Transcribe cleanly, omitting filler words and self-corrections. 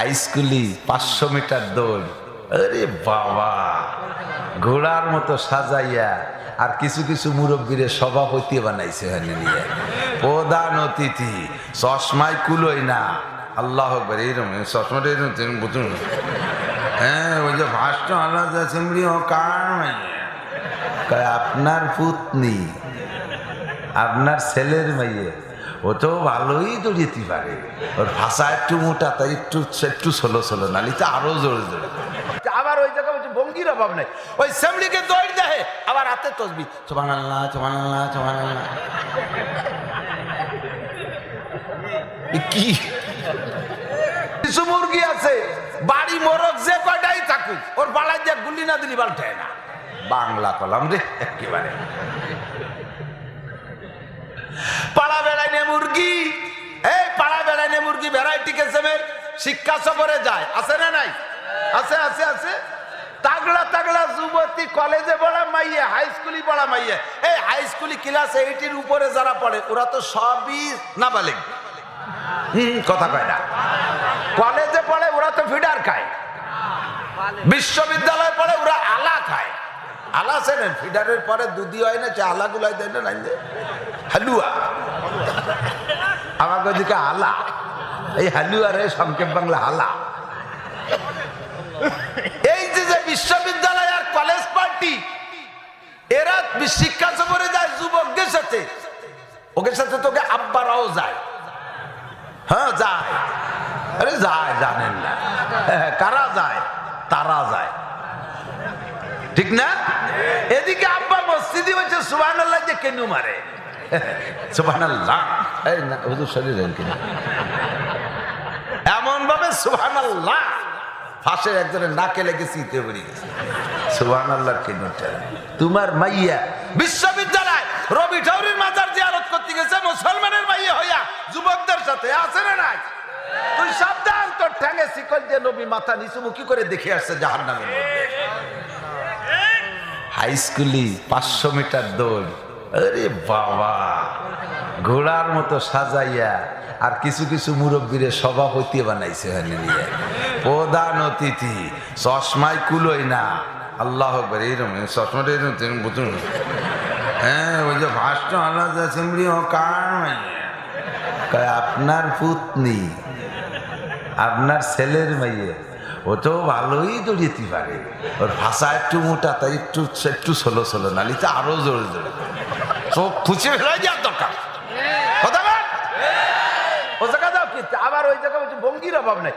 High স্কুলি 500 metre দৌড়, আরে বাবা, ঘোড়ার মতো সাজাইয়া। আর কিছু কিছু মুরব্বীরে সভাপতি বানাইছে, নিয়ে প্রধান অতিথি, চশমায় কুলোই না। আল্লাহ আকবার, এইরকম চশমাটা এরকম বুঝুন। হ্যাঁ, ওই যে ভাষ্ট আল্লাহ সেমরি ও কার আপনার পুতনি, আপনার ছেলের মেয়ে, ও তো ভালোই দৌড়িতে পারে। ওর ভাষা একটু মোটা, তাই একটু একটু ষোলো ষোলো, নালি তো আরো জোরে জোরে। আবার ওই জায়গায় ভঙ্গির অভাব নাই, ওই সেমলিকে দৌড় দেয়, আবার হাতে তসবি, সুবহানাল্লাহ সুবহানাল্লাহ সুবহানাল্লাহ। কি কিছু মুরগি আছে, বাড়ি মোরগ যে কয়টাই থাকুক, ওর বালায় দিয়ে গুলি না দিলি বালটায় না। বাংলা কলাম রে একেবারে। পাড়া বেড়াইনে মুরগি, এই পাড়া বেড়াইনে মুরগি ভ্যারাইটি কিসেমের শিক্ষা সফরে যায়, আছে না নাই? আছে আছে আছে। তাগড়া তাগড়া যুবতী, কলেজে পড়া মাইয়ে, হাই স্কুলে পড়া মাইয়ে। এই হাই স্কুলে ক্লাস 8 উপরে যারা পড়ে, ওরা তো সবই নাবালিগ। কথা কয় না। কলেজে পড়ে ওরা তো ফিডার খায়, বিশ্ববিদ্যালয়ে পড়ে ওরা আলা খায়। আলা চেনেন? ফিডারের পরে দুধি হয় না, আলা গুলাই দেয় না, নাই হালুয়া। আমাকে ওদিকে আলা, এই হালুয়ার সংক্ষেপ বাংলা আলা। এই যে বিশ্ববিদ্যালয় আর কলেজ পার্টি, এরা শিক্ষা সফরে যায় যুবকদের সাথে, ওদের সাথে তোকে আব্বারাও যায়। হ্যাঁ যায়, আরে যায়, জানেন না কারা যায়? তারা যায়, ঠিক না? এদিকে আব্বা মসজিদে হচ্ছে সুবহানাল্লাহ যে কেন মারে, সুবহানাল্লাহ হুজুর শরীর কিনা এমন ভাবে সুবহানাল্লাহ, ফাঁসে একজনের নাকে লেগে চিতে পড়ে গেছে। সুবহানাল্লাহর কেনটা তোমার মাইয়া বিশ্ববিদ্যালয় রবি ঠাউরির মাজার জিয়ারত করতে গেছে মুসলমানের মাইয়া হইয়া যুবকদের সাথে, আছে না নাই? তুই সাবধান, তোর ঠ্যাঙে শিকল দিয়ে নবী মাথা নিচুমুখী করে দেখে আসছে জাহান্নামের মধ্যে। হাই স্কুলি 500 মিটার দৌড়, আরে বাবা, ঘোড়ার মতো সাজাইয়া। আর কিছু কিছু মুরব্বীরে সভাপতি বানাইছে, নিয়ে প্রধান অতিথি, চশমায় কুলোই না। আল্লাহ আকবার, এইরকম চশমাটা এরকম বুঝুন। হ্যাঁ, ওই যে ভাষ্ট আল্লাহ সেমরি ও কার আপনার পুতনি, আপনার ছেলের মেয়ে, ও তো ভালোই দৌড়িতে পারে। ওর ভাষা একটু মোটা, তাই একটু একটু ষোলো ষোলো, নালি তো আরো জোরে জোরে। চোখ খুঁজে ফেলাই যাওয়ার দরকার। কথা বল, ও জায়গা যাও, আবার ওই জায়গায় ভঙ্গির অভাব নাই।